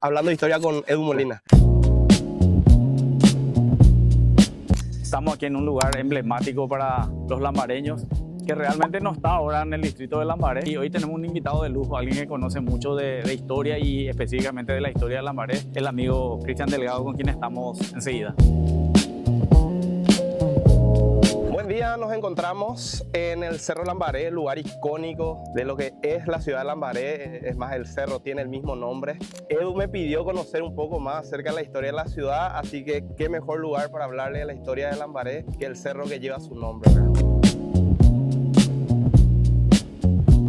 Hablando de historia con Edu Molina. Estamos aquí en un lugar emblemático para los lambareños, que realmente no está ahora en el distrito de Lambaré. Y hoy tenemos un invitado de lujo, alguien que conoce mucho de historia y específicamente de la historia de Lambaré, el amigo Cristian Delgado, con quien estamos enseguida. Buen día, nos encontramos en el Cerro Lambaré, lugar icónico de lo que es la ciudad de Lambaré. Es más, el cerro tiene el mismo nombre. Edu me pidió conocer un poco más acerca de la historia de la ciudad, así que qué mejor lugar para hablarle de la historia de Lambaré que el cerro que lleva su nombre, ¿verdad?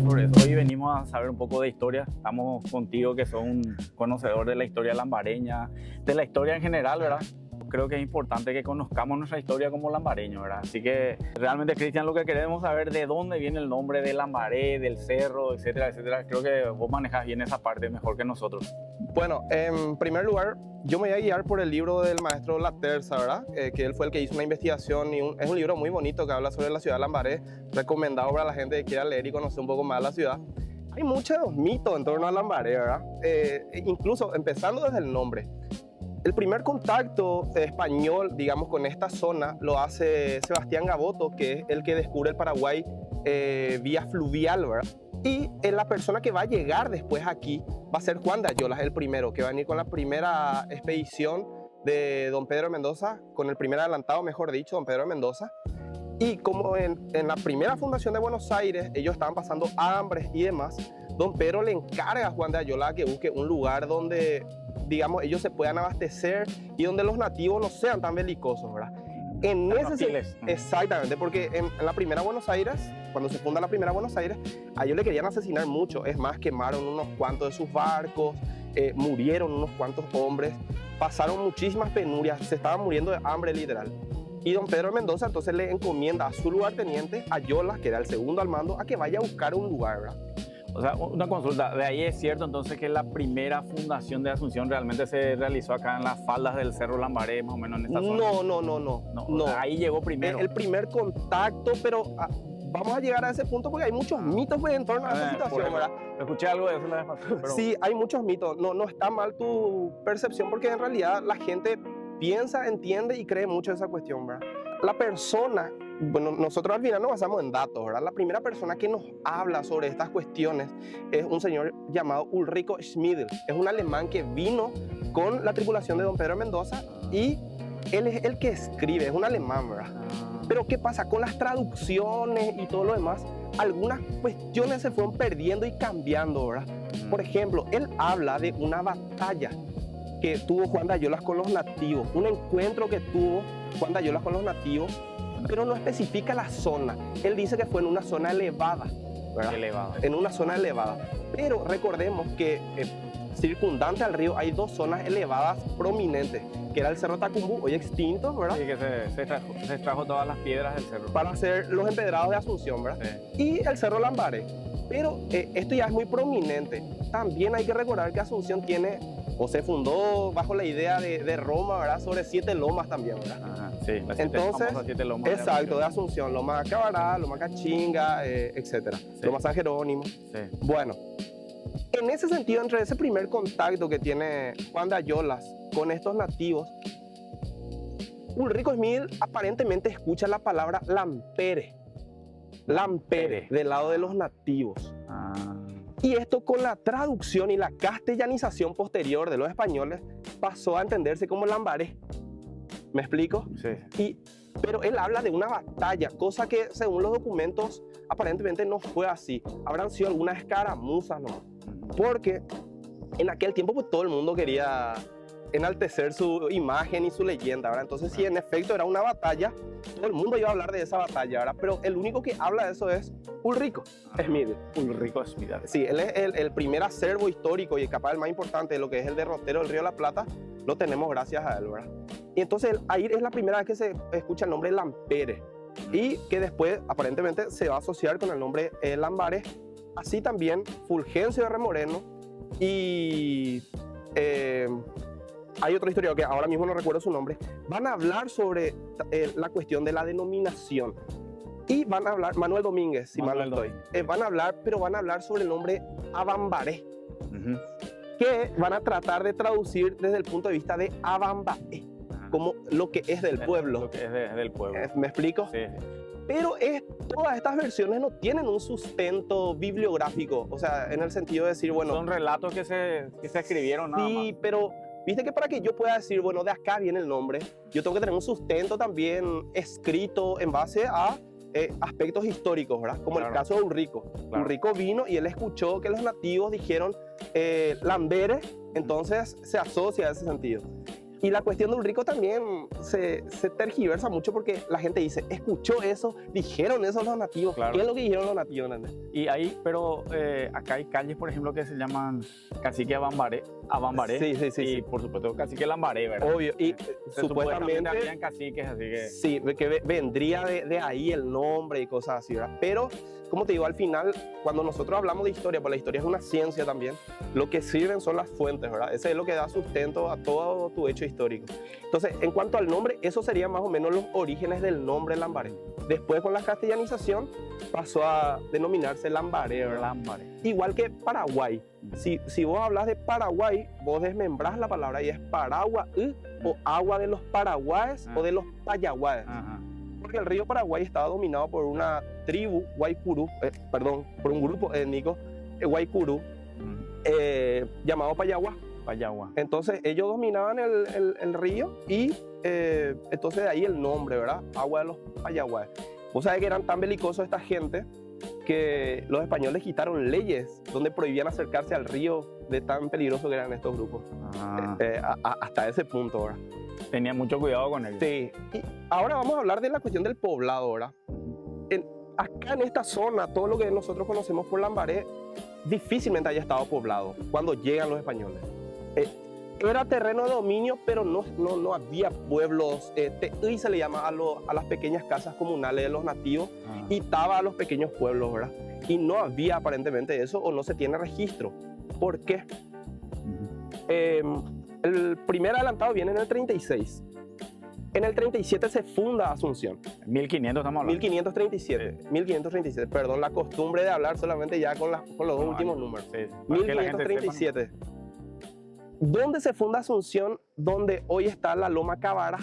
Por eso hoy venimos a saber un poco de historia. Estamos contigo, que sos un conocedor de la historia lambareña, de la historia en general, ¿verdad? Creo que es importante que conozcamos nuestra historia como lambareños, ¿verdad? Así que realmente, Cristian, lo que queremos saber de dónde viene el nombre de Lambaré, del cerro, etcétera, etcétera. Creo que vos manejas bien esa parte mejor que nosotros. Bueno, en primer lugar, yo me voy a guiar por el libro del maestro Laterza, ¿verdad? Que él fue el que hizo una investigación y es un libro muy bonito que habla sobre la ciudad de Lambaré, recomendado para la gente que quiera leer y conocer un poco más de la ciudad. Hay muchos mitos en torno a Lambaré, ¿verdad? Incluso empezando desde el nombre. El primer contacto español, digamos, con esta zona lo hace Sebastián Gaboto, que es el que descubre el Paraguay vía fluvial, ¿verdad? Y la persona que va a llegar después aquí va a ser Juan de Ayolas, el primero, que va a venir con la primera expedición de don Pedro de Mendoza, con el primer adelantado, mejor dicho, don Pedro de Mendoza. Y como en la primera fundación de Buenos Aires, ellos estaban pasando hambres y demás, don Pedro le encarga a Juan de Ayolas que busque un lugar donde, digamos, ellos se puedan abastecer y donde los nativos no sean tan belicosos, ¿verdad? En ese exactamente, porque en la primera Buenos Aires, cuando se funda la primera Buenos Aires, a ellos le querían asesinar mucho. Es más, quemaron unos cuantos de sus barcos, murieron unos cuantos hombres, pasaron muchísimas penurias, se estaban muriendo de hambre literal. Y don Pedro de Mendoza entonces le encomienda a su lugarteniente, Ayolas, que era el segundo al mando, a que vaya a buscar un lugar, ¿verdad? O sea, una consulta, ¿de ahí es cierto entonces que la primera fundación de Asunción realmente se realizó acá en las faldas del Cerro Lambaré, más o menos en esta zona? No. O sea, ahí llegó primero. El primer contacto, pero vamos a llegar a ese punto porque hay muchos mitos pues, en torno a esa situación, ¿verdad? Escuché algo de eso la vez pasada, pero... Sí, hay muchos mitos. No está mal tu percepción porque en realidad la gente piensa, entiende y cree mucho esa cuestión, ¿verdad? La persona, bueno, nosotros al final nos basamos en datos, ¿verdad? La primera persona que nos habla sobre estas cuestiones es un señor llamado Ulrico Schmidl. Es un alemán que vino con la tripulación de don Pedro de Mendoza y él es el que escribe, es un alemán, ¿verdad? Pero ¿qué pasa? Con las traducciones y todo lo demás, algunas cuestiones se fueron perdiendo y cambiando, ¿verdad? Por ejemplo, él habla de una batalla que tuvo Juan de Ayolas con los nativos, un encuentro que tuvo Juan de Ayolas con los nativos, pero no especifica la zona. Él dice que fue en una zona elevada, ¿verdad? Elevada. En una zona elevada. Pero recordemos que circundante al río hay dos zonas elevadas prominentes, que era el Cerro Tacumbú, hoy extinto, ¿verdad? Sí, que se extrajo todas las piedras del cerro. Para hacer los empedrados de Asunción, ¿verdad? Sí. Y el Cerro Lambaré. Pero esto ya es muy prominente. También hay que recordar que Asunción tiene, o se fundó bajo la idea de Roma, ¿verdad? Sobre 7 lomas también, ¿verdad? Ajá, sí, las Entonces, siete lomas. exacto, de Asunción, Loma Cabará, Loma Cachinga, etc. Sí. Loma San Jerónimo. Sí. Bueno, en ese sentido, entre ese primer contacto que tiene Juan de Ayolas con estos nativos, Ulrico Schmidl aparentemente escucha la palabra lampere. Lampere, del lado de los nativos. Y esto con la traducción y la castellanización posterior de los españoles pasó a entenderse como Lambaré. ¿Me explico? Sí. Pero él habla de una batalla, cosa que según los documentos aparentemente no fue así. Habrán sido algunas escaramuzas, ¿no? Porque en aquel tiempo pues, todo el mundo quería enaltecer su imagen y su leyenda, ¿verdad? Entonces, si en efecto era una batalla, todo el mundo iba a hablar de esa batalla, ¿verdad? Pero el único que habla de eso es Ulrico Schmidl. Ulrico Schmidl. Sí, él es el primer acervo histórico y capaz el más importante de lo que es el derrotero del Río de la Plata, lo tenemos gracias a él, ¿verdad? Y entonces ahí es la primera vez que se escucha el nombre Lampere y que después aparentemente se va a asociar con el nombre Lambaré. Así también Fulgencio de Remoreno y... hay otro historiador que ahora mismo no recuerdo su nombre, van a hablar sobre la cuestión de la denominación. Y van a hablar, Manuel Domínguez, si mal no estoy, van a hablar, pero van a hablar sobre el nombre Abambaré. que van a tratar de traducir desde el punto de vista de Avambaé, como lo que es del pueblo. Lo que es del pueblo. ¿Me explico? Sí, sí. Pero todas estas versiones no tienen un sustento bibliográfico, o sea, en el sentido de decir, bueno... Son relatos que se escribieron nada Sí, más. pero viste que para que yo pueda decir, bueno, de acá viene el nombre, yo tengo que tener un sustento también escrito en base a aspectos históricos, ¿verdad? Como Claro. el caso de Ulrico. Claro. Ulrico vino y él escuchó que los nativos dijeron Lambere, entonces se asocia a ese sentido. Y la cuestión de Ulrico también se tergiversa mucho porque la gente dice, escuchó eso, dijeron eso los nativos. Claro. ¿Qué es lo que dijeron los nativos? ¿Entendés? Y ahí, pero acá hay calles, por ejemplo, que se llaman Cacique Avambaré. Sí, sí, sí, Y sí. por supuesto Cacique Lambaré, ¿verdad? Obvio. Y Supuestamente supuestamente... habían caciques, así que... Sí, que vendría de ahí el nombre y cosas así, ¿verdad? Pero, como te digo, al final, cuando nosotros hablamos de historia, pues la historia es una ciencia también, lo que sirven son las fuentes, ¿verdad? Ese es lo que da sustento a todo tu hecho histórico. Entonces, en cuanto al nombre, eso serían más o menos los orígenes del nombre Lambaré. Después, con la castellanización, pasó a denominarse Lambaré, ¿verdad? Lambaré. Igual que Paraguay. Si vos hablas de Paraguay, vos desmembrás la palabra y es Paragua o agua de los paraguayes o de los payaguayes. Ajá. Porque el río Paraguay estaba dominado por una tribu Guaycurú, por un grupo étnico Guaycurú llamado Payagua. Payagua. Entonces ellos dominaban el río y entonces de ahí el nombre, ¿verdad? Agua de los Payaguayes. Vos sabés que eran tan belicosos esta gente que los españoles quitaron leyes donde prohibían acercarse al río de tan peligroso que eran estos grupos. Ah, Hasta ese punto, ¿verdad? tenía mucho cuidado con él. Sí. Y ahora vamos a hablar de la cuestión del poblado, ¿verdad? Acá en esta zona, todo lo que nosotros conocemos por Lambaré, difícilmente haya estado poblado cuando llegan los españoles. Era terreno de dominio, pero no había pueblos. Te'uy se le llama a las pequeñas casas comunales de los nativos Ah. y Taba a los pequeños pueblos, ¿verdad? Y no había aparentemente eso o no se tiene registro. ¿Por qué? El primer adelantado viene en el 36. En el 37 se funda Asunción. 1500 estamos hablando. 1537, perdón, la costumbre de hablar solamente ya con los dos últimos números. Sí, para que la gente sepa, 1537. ¿Dónde se funda Asunción? Donde hoy está la Loma Cavara.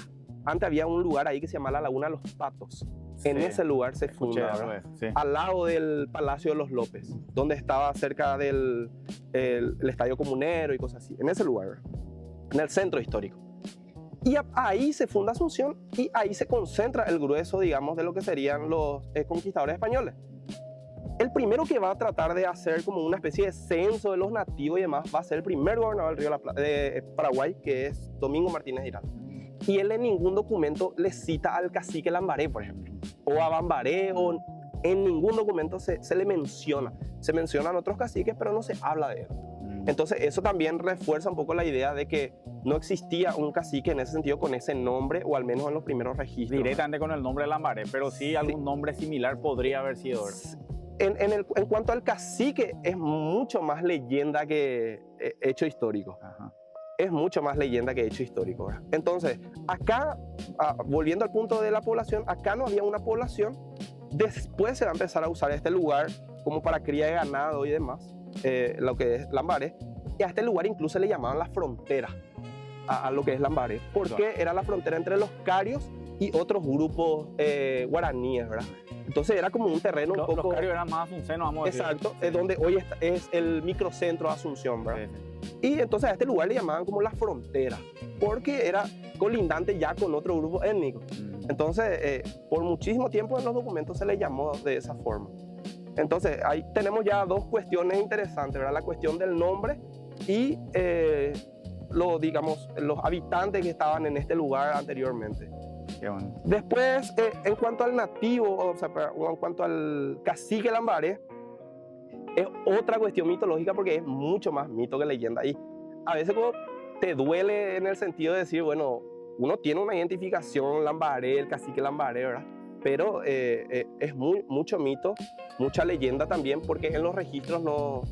Antes había un lugar ahí que se llama la Laguna Los Patos. En Sí, ese lugar se escuché funda, algo ¿verdad? de eso, sí. Al lado del Palacio de los López, donde estaba cerca del el Estadio Comunero y cosas así. En ese lugar, ¿verdad? En el centro histórico. Y ahí se funda Asunción y ahí se concentra el grueso, digamos, de lo que serían los conquistadores españoles. El primero que va a tratar de hacer como una especie de censo de los nativos y demás va a ser el primer gobernador del Río de, de Paraguay, que es Domingo Martínez Giralt. Y él en ningún documento le cita al cacique Lambaré, por ejemplo, o a Bambaré, o en ningún documento se le menciona. Se mencionan otros caciques, pero no se habla de él. Entonces eso también refuerza un poco la idea de que no existía un cacique en ese sentido con ese nombre, o al menos en los primeros registros. Directamente con el nombre de Lambaré, pero sí algún nombre similar podría haber sido. En cuanto al cacique, es mucho más leyenda que hecho histórico. Ajá. Es mucho más leyenda que hecho histórico, ¿verdad? Entonces, acá, volviendo al punto de la población, acá no había una población. Después se va a empezar a usar este lugar como para cría de ganado y demás, lo que es Lambaré. Y a este lugar incluso le llamaban la frontera, a lo que es Lambaré, porque era la frontera entre los carios y otros grupos guaraníes, ¿verdad? Entonces era como un terreno un poco... Los carios eran más asuncenos, vamos a decir. Exacto, es donde hoy es el microcentro de Asunción, ¿verdad? Sí, sí. Y entonces a este lugar le llamaban como la frontera, porque era colindante ya con otro grupo étnico. Entonces, por muchísimo tiempo en los documentos se le llamó de esa forma. Entonces, ahí tenemos ya dos cuestiones interesantes, ¿verdad? La cuestión del nombre y, digamos, los habitantes que estaban en este lugar anteriormente. Qué bueno. Después, en cuanto al nativo, o sea, en cuanto al cacique Lambaré, es otra cuestión mitológica porque es mucho más mito que leyenda. Y a veces como te duele en el sentido de decir, bueno, uno tiene una identificación Lambaré, el cacique Lambaré, ¿verdad? Pero es mucho mito, mucha leyenda también, porque en los registros no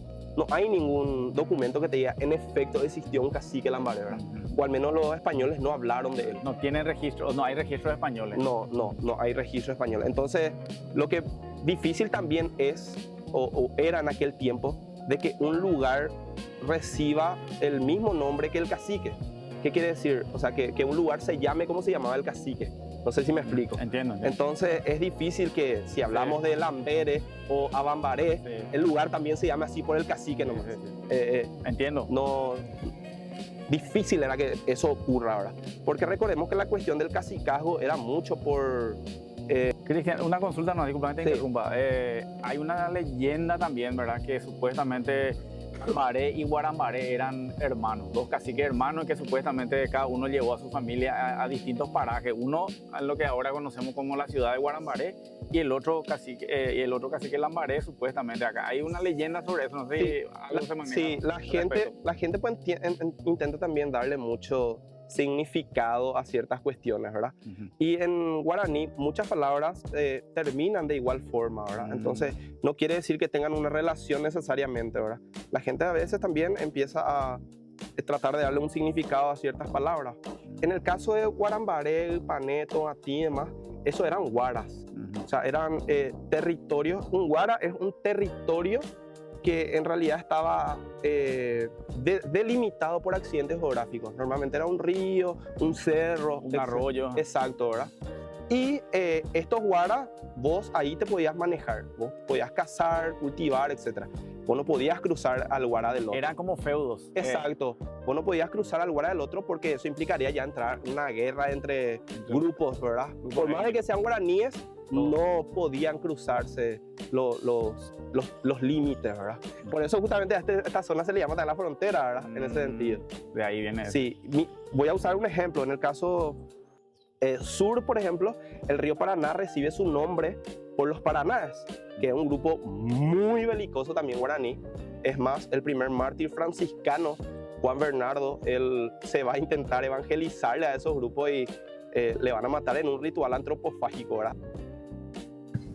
hay ningún documento que te diga en efecto existió un cacique Lambaré, ¿verdad? O al menos los españoles no hablaron de él. No tienen registro, no hay registros españoles. No hay registro español. Entonces, lo que difícil también es, o era en aquel tiempo, de que un lugar reciba el mismo nombre que el cacique. ¿Qué quiere decir? O sea, que un lugar se llame como se llamaba el cacique. No sé si me explico. Entiendo. Entonces es difícil que si hablamos de Lambaré o Abambaré, el lugar también se llame así por el cacique nomás. Entiendo. No, difícil era que eso ocurra ahora. Porque recordemos que la cuestión del cacicazgo era mucho por... Cristian, una consulta, no, disculpa que te Sí. interrumpa. Hay una leyenda también, ¿verdad? Que supuestamente Lambaré y Guarambaré eran hermanos, dos caciques hermanos, que supuestamente cada uno llevó a su familia a distintos parajes. Uno a lo que ahora conocemos como la ciudad de Guarambaré y el otro cacique Lambaré, supuestamente acá. Hay una leyenda sobre eso, no sé si algo se maneja. Sí, la al gente, respecto. la gente pues, intenta también darle mucho significado a ciertas cuestiones, ¿verdad? Ujú. Y en guaraní muchas palabras terminan de igual forma, ¿verdad? Entonces no quiere decir que tengan una relación necesariamente, ¿verdad? La gente a veces también empieza a tratar de darle un significado a ciertas palabras. En el caso de Guarambaré, Paneto, Atí y demás, eso eran guaras. O sea, eran territorios. Un guara es un territorio que en realidad estaba delimitado por accidentes geográficos. Normalmente era un río, un cerro, Un arroyo. Exacto, ¿verdad? Y estos guaras, vos ahí te podías manejar, vos podías cazar, cultivar, etc. Vos no podías cruzar al guara del otro. Eran como feudos. Exacto. Vos no podías cruzar al guara del otro porque eso implicaría ya entrar en una guerra entre grupos, ¿verdad? Por más de que sean guaraníes, no podían cruzarse los límites, ¿verdad? Por eso justamente a esta zona se le llama también la frontera, ¿verdad? En ese sentido. De ahí viene. Sí, voy a usar un ejemplo. En el caso sur, por ejemplo, el río Paraná recibe su nombre por los Paranás, que es un grupo muy belicoso también guaraní. Es más, el primer mártir franciscano, Juan Bernardo, él se va a intentar evangelizarle a esos grupos y le van a matar en un ritual antropofágico, ¿verdad?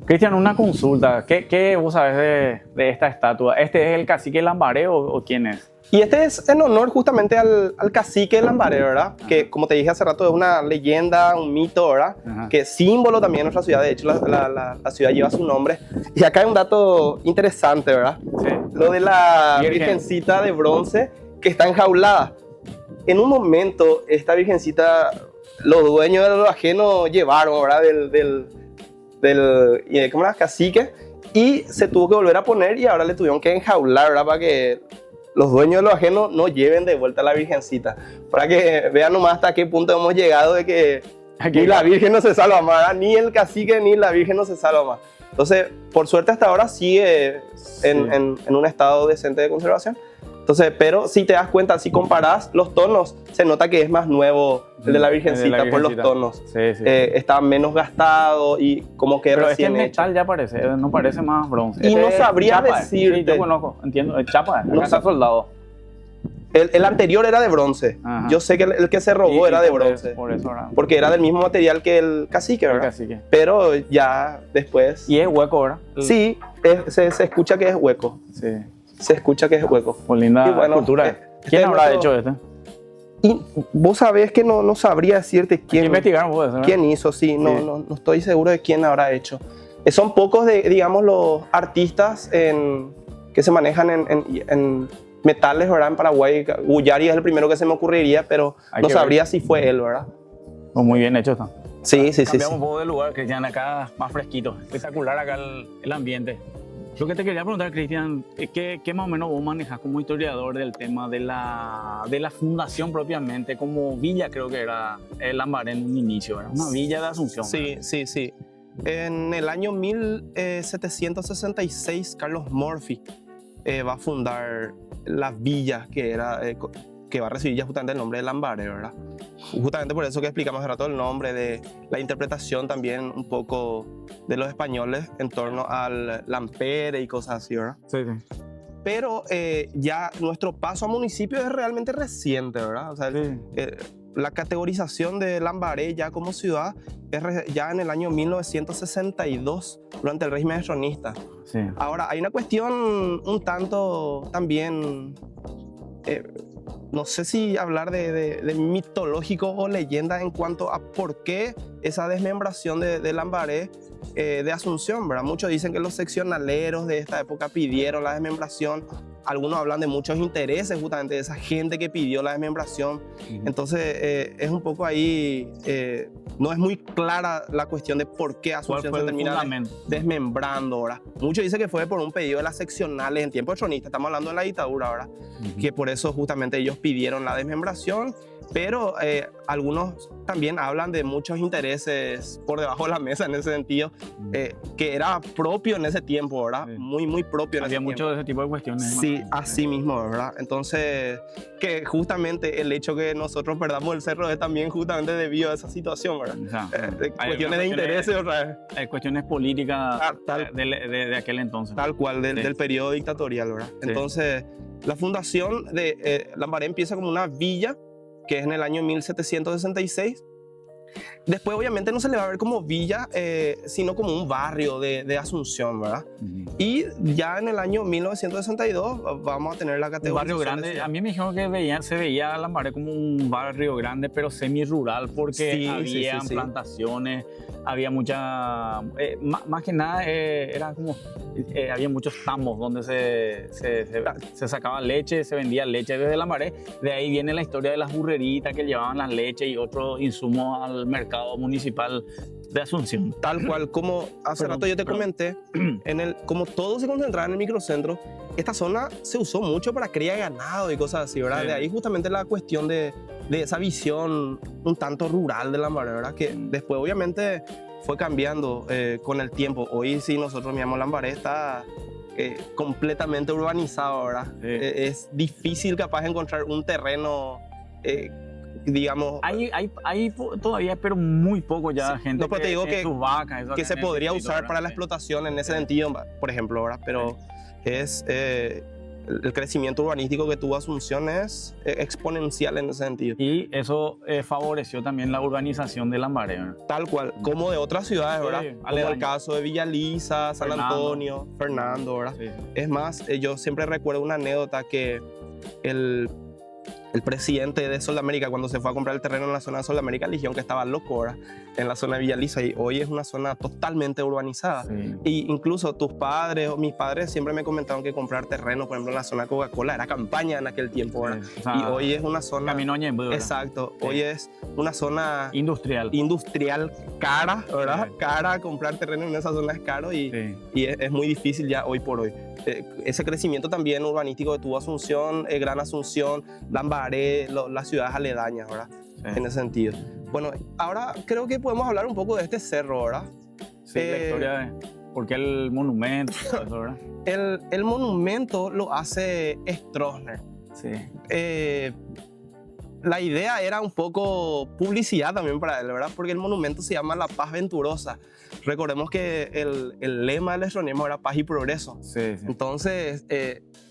Cristian, una consulta. ¿Qué vos sabés de esta estatua? ¿Este es el cacique Lambaré o quién es? Y este es en honor justamente al cacique de Lambaré, ¿verdad? Ajá. Que, como te dije hace rato, es una leyenda, un mito, ¿verdad? Ajá. Que es símbolo también de nuestra ciudad. De hecho, la ciudad lleva su nombre. Y acá hay un dato interesante, ¿verdad? Sí. Lo de la Virgen. virgencita de bronce que está enjaulada. En un momento, esta virgencita, los dueños de lo ajeno llevaron, ¿verdad? ¿Cómo era? Cacique. Y se tuvo que volver a poner y ahora le tuvieron que enjaular, ¿verdad? Para que los dueños de lo ajeno no lleven de vuelta a la virgencita. Para que vean nomás hasta qué punto hemos llegado de que ni la virgen no se salva más, ¿verdad? Ni el cacique ni la virgen no se salva más. Entonces, por suerte hasta ahora sigue en un estado decente de conservación. Entonces, pero si te das cuenta, si comparás los tonos, se nota que es más nuevo el de la virgencita, por los tonos. Sí, sí. Está menos gastado y como que Pero recién este hecho. metal ya parece, no parece más bronce. Y no es sabría chapa, decirte. Sí, yo conozco, entiendo, es chapa, acá No está sé. soldado. El anterior era de bronce. Ajá. Yo sé que el que se robó era de bronce. Por eso era. Porque era del mismo material que el cacique, El ¿verdad? cacique. Pero ya después... Y es hueco, ¿verdad? Sí, se escucha que es hueco. Sí. Se escucha que es hueco. Por linda Y bueno, cultura. este ¿Quién es habrá nuestro- hecho este? Y vos sabés que no sabría decirte Hay que quién, investigar vos, ¿verdad? quién hizo, sí, Sí. no estoy seguro de quién habrá hecho. Son pocos, digamos, los artistas que se manejan en metales, ¿verdad? En Paraguay. Guyari es el primero que se me ocurriría, pero Hay no que sabría si fue él, ¿verdad? Oh, muy bien hecho está. Sí, sí, sí. Cambiamos un poco de lugar, Cristian, acá más fresquito. Espectacular acá el ambiente. Lo que te quería preguntar, Cristian, ¿qué más o menos vos manejas como historiador del tema de la fundación propiamente? Como villa creo que era el Lambaré en un inicio, ¿verdad? Una villa de Asunción. Sí, sí, sí. En el año 1766, Carlos Morphy va a fundar la villa que va a recibir ya justamente el nombre de Lambaré, ¿verdad? Justamente por eso que explicamos hace rato el nombre, de la interpretación también un poco de los españoles en torno al lampere y cosas así, ¿verdad? Sí, sí. Pero ya nuestro paso a municipio es realmente reciente, ¿verdad? O sea, Sí. la categorización de Lambaré ya como ciudad es ya en el año 1962, durante el régimen estronista. Sí. Ahora, hay una cuestión un tanto también, no sé si hablar de mitológico o leyenda en cuanto a por qué esa desmembración de Lambaré de Asunción, ¿verdad? Muchos dicen que los seccionaleros de esta época pidieron la desmembración algunos hablan de muchos intereses justamente de esa gente que pidió la desmembración. Entonces es un poco ahí, no es muy clara la cuestión de por qué Asunción se termina desmembrando ahora. Muchos dicen que fue por un pedido de las seccionales en tiempo chronista, estamos hablando de la dictadura ahora, que por eso justamente ellos pidieron la desmembración, pero algunos también hablan de muchos intereses por debajo de la mesa en ese sentido, que era propio en ese tiempo, ¿verdad? Sí. Muy propio en ese tiempo. Había mucho de ese tipo de cuestiones. Sí, así mismo, ¿verdad? Entonces, que justamente el hecho que nosotros perdamos el cerro es también justamente debido a esa situación, ¿verdad? O sea, Cuestiones de intereses, otra vez. Hay cuestiones políticas de aquel entonces. Tal cual, del periodo dictatorial, ¿verdad? Sí. Entonces, la fundación de Lambaré empieza como una villa, que es en el año 1766. Después, obviamente, no se le va a ver como villa, sino como un barrio de Asunción, ¿verdad? Y ya en el año 1962 vamos a tener la categoría. Un barrio grande. A mí me dijeron que se veía Lambaré como un barrio grande, pero semi-rural, porque había plantaciones, había mucha... más que nada, era como... había muchos tambos donde se sacaba leche, se vendía leche desde Lambaré. De ahí viene la historia de las burreritas que llevaban las leches y otros insumos al mercado municipal de Asunción. Tal cual, como hace rato yo te comenté, como todo se concentraba en el microcentro, esta zona se usó mucho para cría de ganado y cosas así, ¿verdad? Sí. De ahí justamente la cuestión de esa visión un tanto rural de Lambaré, ¿verdad? Que después obviamente fue cambiando con el tiempo. Hoy sí nosotros miramos Lambaré está completamente urbanizado, ¿verdad? Sí. Es difícil capaz de encontrar un terreno... digamos... Hay todavía, pero muy poco ya, sí, gente no, pero te digo que, sus vacas, que se podría usar para la explotación en ese sentido, por ejemplo, ¿verdad? Pero es... el crecimiento urbanístico que tuvo Asunción es exponencial en ese sentido. Y eso favoreció también la urbanización de Lambaré, ¿verdad? Tal cual, como de otras ciudades, ¿verdad? Sí, como el caso de Villa Lisa, San Antonio, Fernando, ¿verdad? Sí. Es más, yo siempre recuerdo una anécdota que el presidente de Sol de América, cuando se fue a comprar el terreno en la zona de Sol de América, eligió que estaba loco, ¿verdad? En la zona de Villa Lisa, y hoy es una zona totalmente urbanizada. Sí. Y incluso tus padres o mis padres siempre me comentaron que comprar terreno, por ejemplo, en la zona de Coca-Cola era campaña en aquel tiempo, ¿verdad? Sí. O sea, y hoy es una zona... Camino Ñemby, exacto. Sí. Hoy es una zona... Industrial cara, ¿verdad? Sí. Cara, comprar terreno en esa zona es caro y es muy difícil ya hoy por hoy. Ese crecimiento también urbanístico que tuvo Asunción, Gran Asunción, Lambaré, las ciudades aledañas, ¿verdad? Sí. En ese sentido. Bueno, ahora creo que podemos hablar un poco de este cerro, ¿verdad? Sí, la historia de por qué el monumento, ¿verdad? El monumento lo hace Stroessner. Sí. La idea era un poco publicidad también para él, ¿verdad? Porque el monumento se llama La Paz Venturosa. Recordemos que el lema del estronismo era paz y progreso. Sí, sí. Entonces,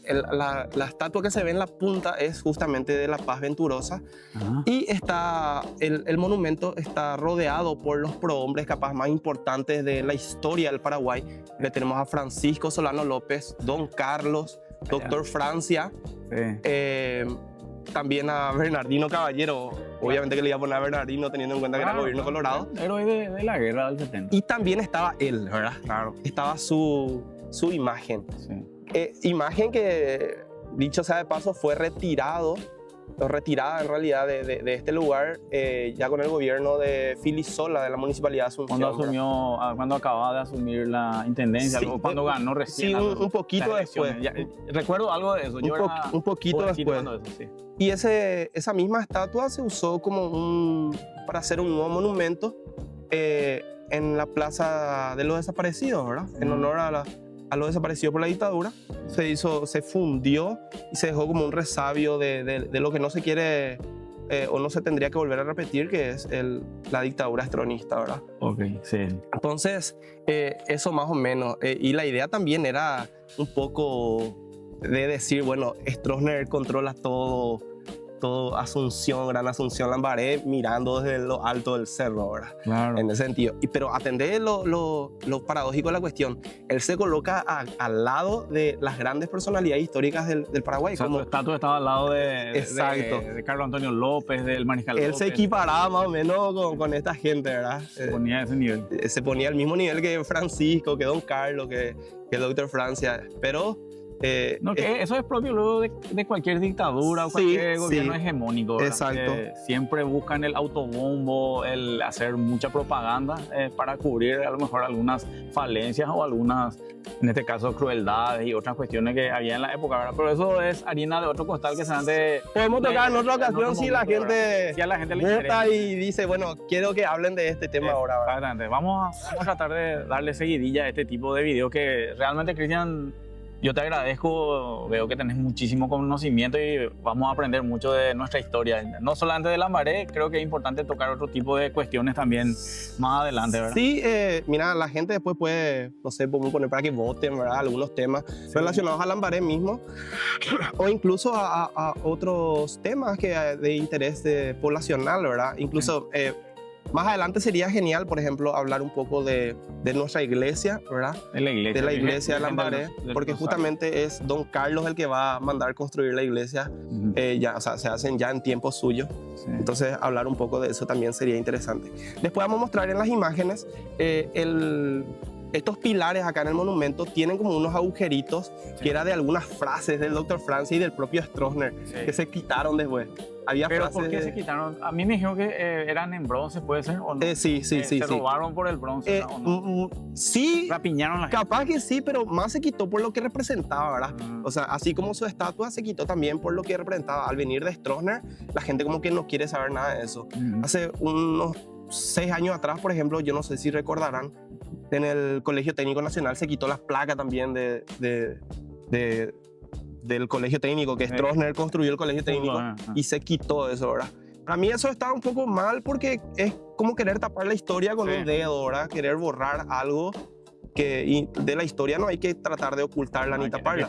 la estatua que se ve en la punta es justamente de La Paz Venturosa. Ajá. Y el monumento está rodeado por los prohombres capaz más importantes de la historia del Paraguay. Le tenemos a Francisco Solano López, Don Carlos, Doctor Francia. Sí. También a Bernardino Caballero, obviamente que le iba a poner a Bernardino teniendo en cuenta que era el gobierno colorado. Héroe de la guerra del 70. Y también estaba él, ¿verdad? Claro. Estaba su imagen. Sí. Imagen que, dicho sea de paso, fue retirada en realidad de este lugar ya con el gobierno de Fili Sola, de la Municipalidad de Asunción. Cuando acababa de asumir la intendencia, sí, cuando ganó recién. Sí, un poquito después. Recuerdo algo de eso. Un poquito después. Eso, sí. Y esa misma estatua se usó para hacer un nuevo monumento en la Plaza de los Desaparecidos, ¿verdad? En honor a los desaparecidos por la dictadura. Se fundió y se dejó como un resabio de lo que no se quiere o no se tendría que volver a repetir, que es la dictadura estronista, ¿verdad? Ok, sí. Entonces, eso más o menos. Y la idea también era un poco de decir, bueno, Stroessner controla todo Asunción, Gran Asunción, Lambaré, mirando desde lo alto del cerro, ¿verdad? Claro. En ese sentido. Pero atender lo paradójico de la cuestión, él se coloca al lado de las grandes personalidades históricas del Paraguay. O sea, como... tu estatua estaba al lado de Carlos Antonio López, del Mariscal López. Él se equiparaba más o menos con esta gente, ¿verdad? Se ponía a ese nivel. Se ponía al mismo nivel que Francisco, que Don Carlos, que el Doctor Francia. Pero No, que eso es propio luego de cualquier dictadura o cualquier gobierno hegemónico, ¿verdad? Exacto. Siempre buscan el autobombo, el hacer mucha propaganda para cubrir a lo mejor algunas falencias o algunas, en este caso, crueldades y otras cuestiones que había en la época, ¿verdad? Pero eso es harina de otro costal que se dan de... Podemos tocar en otra ocasión si la gente, si a la gente le vota interesa. y dice, bueno, quiero que hablen de este tema ahora, ¿verdad? Exactamente. Vamos a tratar de darle seguidilla a este tipo de videos que realmente, Cristian, yo te agradezco. Veo que tenés muchísimo conocimiento y vamos a aprender mucho de nuestra historia. No solamente de Lambaré, creo que es importante tocar otro tipo de cuestiones también más adelante, ¿verdad? Sí, mira, la gente después puede, no sé, podemos poner para que voten, ¿verdad? Algunos temas relacionados a Lambaré mismo o incluso a otros temas que de interés poblacional, ¿verdad? Incluso más adelante sería genial, por ejemplo, hablar un poco de nuestra iglesia, ¿verdad? De la iglesia. De la iglesia de Lambaré, del porque Rosario. justamente es Don Carlos el que va a mandar construir la iglesia, Ujú. ya, o sea, se hacen ya en tiempo suyo. Sí. Entonces, hablar un poco de eso también sería interesante. Después vamos a mostrar en las imágenes estos pilares acá en el monumento tienen como unos agujeritos que era de algunas frases del Dr. Francis y del propio Stroessner que se quitaron después. Había Pero frases ¿por qué se quitaron? A mí me dijeron que eran en bronce, ¿puede ser o no? sí. Se robaron por el bronce, ¿o no? Sí, Rapiñaron la gente. capaz que sí, pero más se quitó por lo que representaba, ¿verdad? Mm. O sea, así como su estatua se quitó también por lo que representaba. Al venir de Stroessner, la gente como que no quiere saber nada de eso. Ujú. Hace unos 6 años atrás, por ejemplo, yo no sé si recordarán, en el Colegio Técnico Nacional se quitó las placas también del Colegio Técnico, que Stroessner construyó el Colegio Técnico y se quitó eso, ¿verdad? Para mí eso está un poco mal porque es como querer tapar la historia con un dedo, ¿verdad? Querer borrar algo y de la historia no hay que tratar de ocultarla ni taparla. Hay que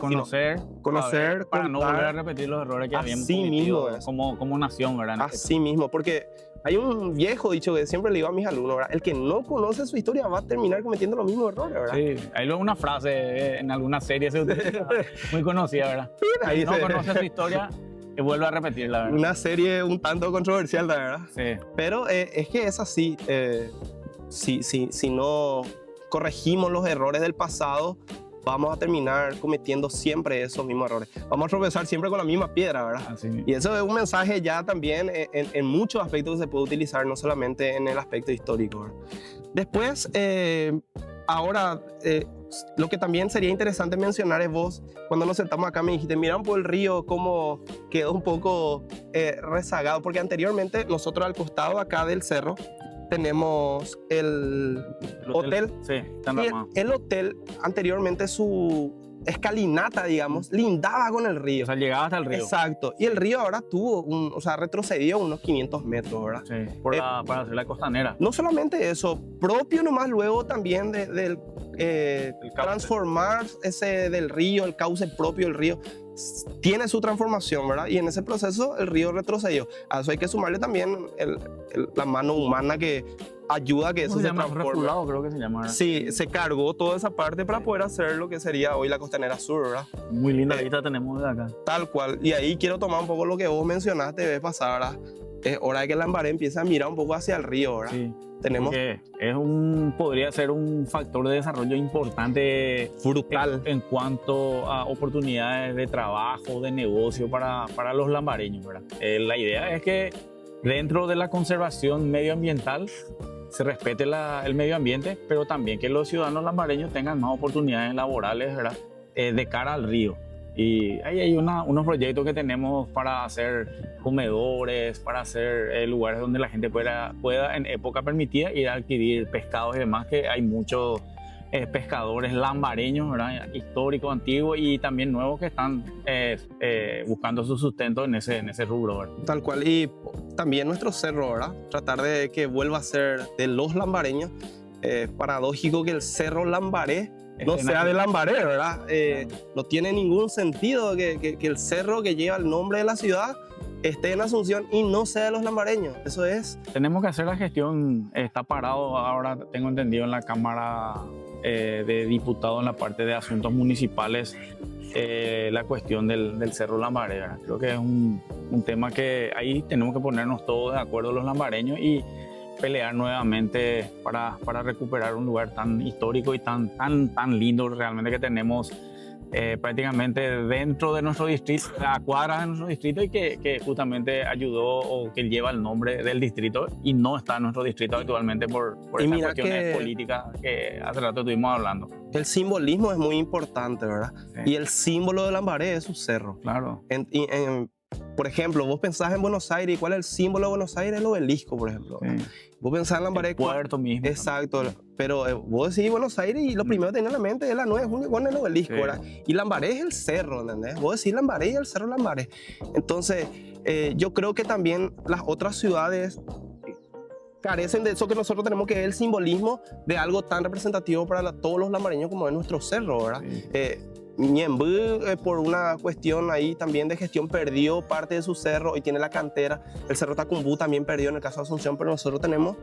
conocer para no contar. volver a repetir los errores que habíamos Así cometido mismo es. como nación, ¿verdad? Así mismo, porque hay un viejo dicho que siempre le digo a mis alumnos, ¿verdad? El que no conoce su historia va a terminar cometiendo los mismos errores, ¿verdad? Sí, hay luego una frase en alguna serie se utiliza, muy conocida, ¿verdad? Ahí Si no conoce su historia, que vuelve a repetirla, ¿verdad? Una serie un tanto controversial, la verdad. Sí. Pero es que es así. Si no corregimos los errores del pasado, vamos a terminar cometiendo siempre esos mismos errores. Vamos a tropezar siempre con la misma piedra, ¿verdad? Así mismo. Y eso es un mensaje ya también en muchos aspectos que se puede utilizar, no solamente en el aspecto histórico, ¿verdad? Después, ahora, lo que también sería interesante mencionar es vos, cuando nos sentamos acá me dijiste, miran por el río cómo quedó un poco rezagado, porque anteriormente nosotros al costado acá del cerro tenemos el hotel. Sí, está Y armado. el hotel, anteriormente su escalinata, digamos, lindaba con el río. O sea, llegaba hasta el río. Exacto. Y el río ahora o sea, retrocedió unos 500 metros, ¿verdad? Sí, para hacer la costanera. No solamente eso, propio nomás luego también del cauce. transformar ese del río, el cauce propio del río, tiene su transformación, ¿verdad? Y en ese proceso el río retrocedió. A eso hay que sumarle también la mano humana que ayuda a que eso ¿Cómo se se llama? transforme. Refulado, creo que se llama, ¿verdad? Sí, se cargó toda esa parte para poder hacer lo que sería hoy la Costanera Sur, ¿verdad? Muy linda vista tenemos de acá. Tal cual. Y ahí quiero tomar un poco lo que vos mencionaste vez pasada, ¿verdad? Es hora de que Lambaré empiece a mirar un poco hacia el río, ¿verdad? Sí. Tenemos Porque podría ser un factor de desarrollo importante frutal. en cuanto a oportunidades de trabajo, de negocio para los lambareños, ¿verdad? La idea es que dentro de la conservación medioambiental se respete el medio ambiente, pero también que los ciudadanos lambareños tengan más oportunidades laborales, ¿verdad? De cara al río. Y ahí hay unos proyectos que tenemos para hacer comedores, para hacer lugares donde la gente pueda en época permitida ir a adquirir pescados y demás, que hay muchos pescadores lambareños, ¿verdad? Históricos, antiguos y también nuevos que están buscando su sustento en ese rubro, ¿verdad? Tal cual. Y también nuestro cerro, ¿verdad? Tratar de que vuelva a ser de los lambareños. Paradójico que el cerro Lambaré no sea de Lambaré, ¿verdad? No tiene ningún sentido que el cerro que lleva el nombre de la ciudad esté en Asunción y no sea de los lambareños. Eso es. Tenemos que hacer la gestión. Está parado ahora, tengo entendido, en la Cámara de Diputados en la parte de asuntos municipales, la cuestión del Cerro Lambaré, ¿verdad? Creo que es un tema que ahí tenemos que ponernos todos de acuerdo los lambareños y pelear nuevamente para recuperar un lugar tan histórico y tan lindo realmente que tenemos prácticamente dentro de nuestro distrito, a cuadras de nuestro distrito, y que justamente ayudó o que lleva el nombre del distrito y no está en nuestro distrito actualmente por Y esas mira cuestiones que- políticas que hace rato estuvimos hablando. El simbolismo es muy importante, ¿verdad? Sí. Y el símbolo de Lambaré es su cerro. Claro. Por ejemplo, vos pensás en Buenos Aires, ¿y cuál es el símbolo de Buenos Aires? El obelisco, por ejemplo. Sí. Vos pensás en Lambaré. El puerto mismo. Exacto, pero vos decís Buenos Aires y lo primero que tenés en la mente es la 9 de junio con el obelisco, Sí. ¿verdad? Y Lambaré es el cerro, ¿entendés? Vos decís Lambaré y el cerro Lambaré. Entonces, yo creo que también las otras ciudades carecen de eso que nosotros tenemos, que es el simbolismo de algo tan representativo para todos los lambareños como es nuestro cerro, ¿verdad? Sí. Ñemby, por una cuestión ahí también de gestión, perdió parte de su cerro y tiene la cantera. El cerro Tacumbú también perdió en el caso de Asunción, pero nosotros tenemos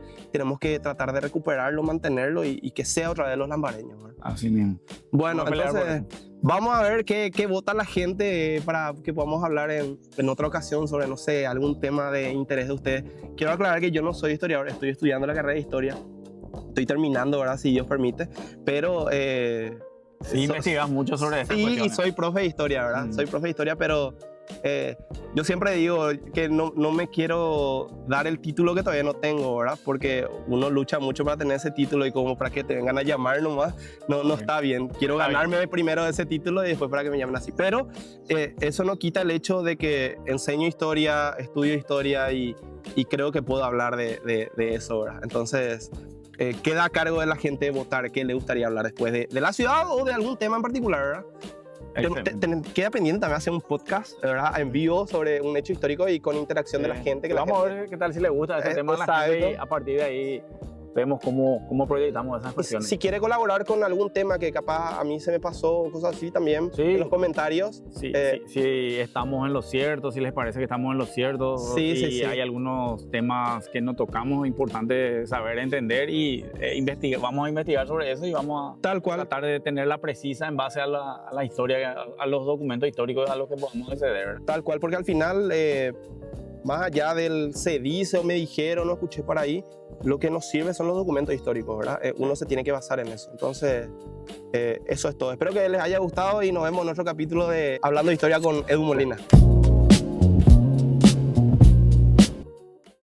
que tratar de recuperarlo, mantenerlo y que sea otra vez los lambareños, ¿verdad? Así mismo. Bueno, Vamos a pelear por entonces vamos a ver qué vota la gente para que podamos hablar en otra ocasión sobre, no sé, algún tema de interés de ustedes. Quiero aclarar que yo no soy historiador, estoy estudiando la carrera de historia. Estoy terminando, ¿verdad? Si Dios permite, pero... Sí, investigas mucho sobre estas Sí, y cuestiones. soy profe de historia, ¿verdad? Mm. Soy profe de historia, pero yo siempre digo que no me quiero dar el título que todavía no tengo, ¿verdad? Porque uno lucha mucho para tener ese título y como para que te vengan a llamar nomás, no Sí. está bien. Quiero Está ganarme primero ese título y después para que me llamen así. Pero eso no quita el hecho de que enseño historia, estudio historia y creo que puedo hablar de eso, ¿verdad? Entonces... queda a cargo de la gente votar qué le gustaría hablar después de la ciudad o de algún tema en particular, ¿verdad? Excelente. Queda pendiente también hacer un podcast, ¿verdad? En vivo sobre un hecho histórico y con interacción de la gente. Que la Vamos gente- a ver qué tal si le gusta este tema a la exacto. gente y a partir de ahí vemos cómo proyectamos esas Y cuestiones. si quiere colaborar con algún tema que capaz a mí se me pasó, cosas así también, Sí. en los comentarios. Sí, Eh, si estamos en lo cierto, si les parece que estamos en lo cierto, Sí, si sí, sí. hay algunos temas que no tocamos, importante saber entender y vamos a investigar sobre eso y vamos Tal a cual. tratar de tenerla precisa en base a la historia, a los documentos históricos a los que podamos acceder. Tal cual, porque al final, más allá del se dice o me dijeron o escuché por ahí, lo que nos sirve son los documentos históricos, ¿verdad? Uno se tiene que basar en eso. Entonces, eso es todo. Espero que les haya gustado y nos vemos en otro capítulo de Hablando de Historia con Edu Molina.